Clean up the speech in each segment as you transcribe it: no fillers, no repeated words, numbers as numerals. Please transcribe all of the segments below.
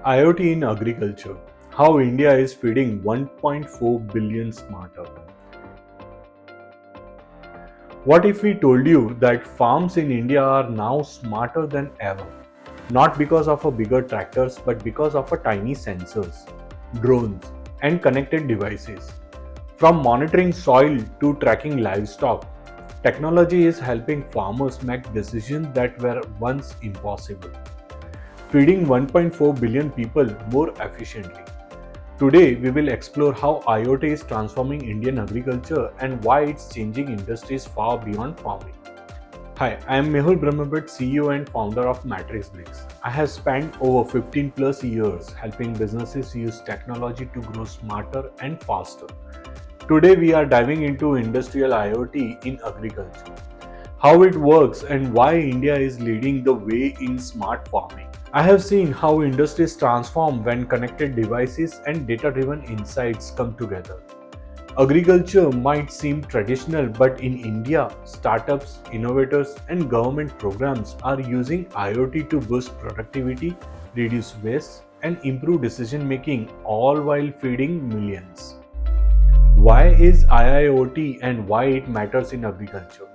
IoT in agriculture. How India is feeding 1.4 billion smarter. What if we told you that farms in India are now smarter than ever? Not because of a bigger tractors but because of a tiny sensors, drones and connected devices. From monitoring soil to tracking livestock, technology is helping farmers make decisions that were once impossible, feeding 1.4 billion people more efficiently. Today, we will explore how IoT is transforming Indian agriculture and why it's changing industries far beyond farming. Hi, I am Mehul Brahmbhatt, CEO and founder of Matrix Bricks. I have spent over 15 plus years helping businesses use technology to grow smarter and faster. Today, we are diving into industrial IoT in agriculture, how it works and why India is leading the way in smart farming. I have seen how industries transform when connected devices and data-driven insights come together. Agriculture might seem traditional, but in India, startups, innovators, and government programs are using IoT to boost productivity, reduce waste, and improve decision making, all while feeding millions. Why is IIoT and why it matters in agriculture?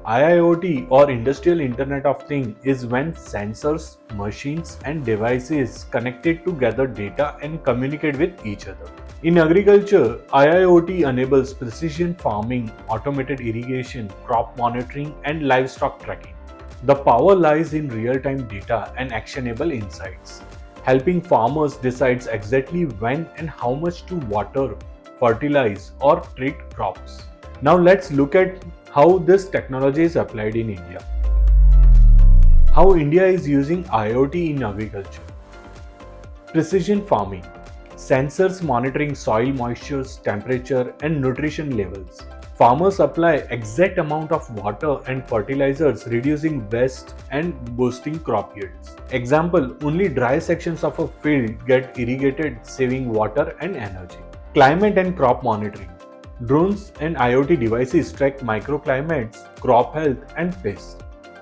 IIoT or Industrial Internet of Things is when sensors, machines and devices connected to gather data and communicate with each other. In agriculture, IIoT enables precision farming, automated irrigation, crop monitoring and livestock tracking. The power lies in real-time data and actionable insights, helping farmers decide exactly when and how much to water, fertilize or treat crops. Now let's look at how this technology is applied in India. How India is using IoT in agriculture. Precision farming. Sensors monitoring soil moisture, temperature and nutrition levels. Farmers apply exact amount of water and fertilizers, reducing waste and boosting crop yields. Example, only dry sections of a field get irrigated, saving water and energy. Climate and crop monitoring. Drones and IoT devices track microclimates, crop health and pests.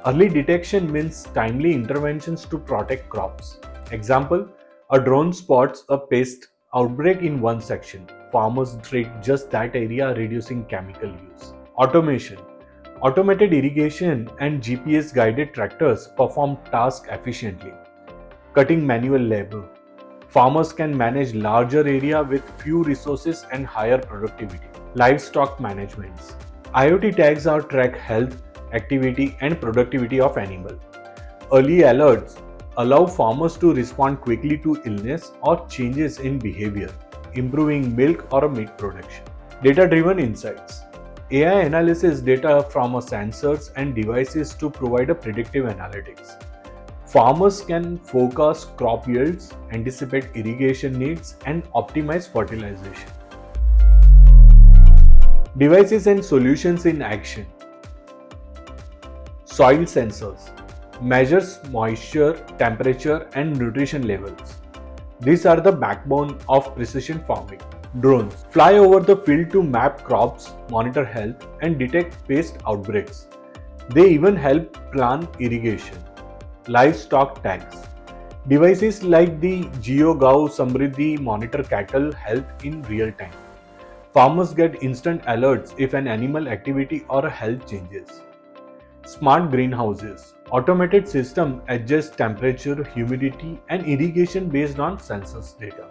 Early detection means timely interventions to protect crops. Example, a drone spots a pest outbreak in one section. Farmers treat just that area, reducing chemical use. Automation. Automated irrigation and GPS guided tractors perform tasks efficiently, cutting manual labor. Farmers can manage larger area with few resources and higher productivity. Livestock management. IoT tags are track health, activity and productivity of animal. Early alerts allow farmers to respond quickly to illness or changes in behavior, improving milk or meat production. Data-driven insights. AI analyzes data from sensors and devices to provide a predictive analytics. Farmers can forecast crop yields, anticipate irrigation needs, and optimize fertilization. Devices and solutions in action. Soil sensors measures moisture, temperature, and nutrition levels. These are the backbone of precision farming. Drones fly over the field to map crops, monitor health, and detect pest outbreaks. They even help plan irrigation. Livestock tags. Devices like the GeoGov Samriddhi monitor cattle health in real time. Farmers get instant alerts if an animal activity or health changes. Smart greenhouses. Automated system adjusts temperature, humidity and irrigation based on census data.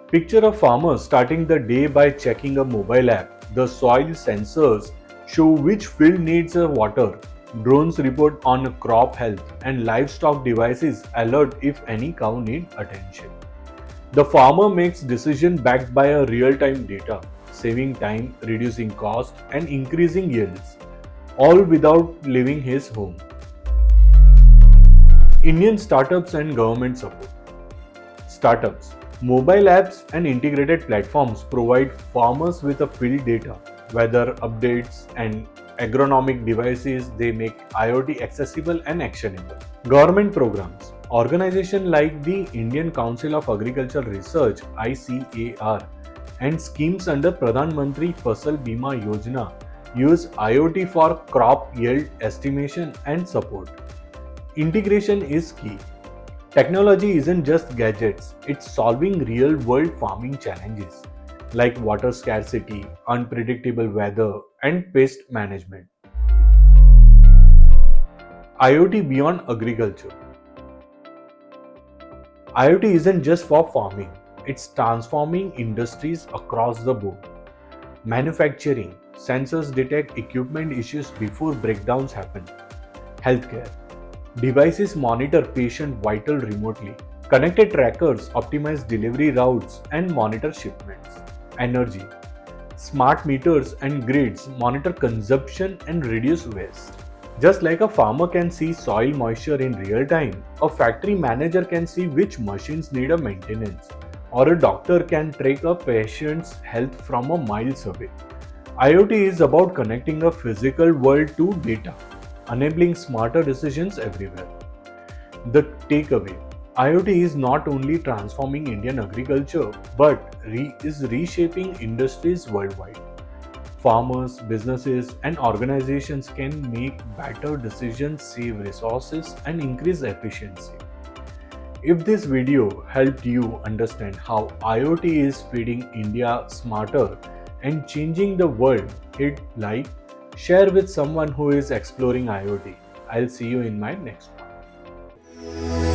Picture of farmers starting the day by checking a mobile app. The soil sensors show which field needs water. Drones report on crop health and livestock devices alert if any cow needs attention. The farmer makes decision backed by a real-time data, saving time, reducing cost and increasing yields, all without leaving his home. Indian startups and government support. Startups. Mobile apps and integrated platforms provide farmers with a field data, weather updates and agronomic devices. They make IoT accessible and actionable. Government programs. Organizations like the Indian Council of Agricultural Research (ICAR) and schemes under Pradhan Mantri Fasal Bima Yojana use IoT for crop yield estimation and support. Integration is key. Technology isn't just gadgets, it's solving real world farming challenges like water scarcity, unpredictable weather, and pest management. IoT beyond agriculture. IoT isn't just for farming, it's transforming industries across the board. Manufacturing, sensors detect equipment issues before breakdowns happen. Healthcare, devices monitor patient vital remotely. Connected trackers optimize delivery routes and monitor shipments. Energy, smart meters and grids monitor consumption and reduce waste. Just like a farmer can see soil moisture in real time, a factory manager can see which machines need a maintenance, or a doctor can track a patient's health from a miles away. IoT is about connecting a physical world to data, enabling smarter decisions everywhere. The takeaway: IoT is not only transforming Indian agriculture but is reshaping industries worldwide. Farmers, businesses, and organizations can make better decisions, save resources, and increase efficiency. If this video helped you understand how IoT is feeding India smarter and changing the world, hit like, share with someone who is exploring IoT. I'll see you in my next one.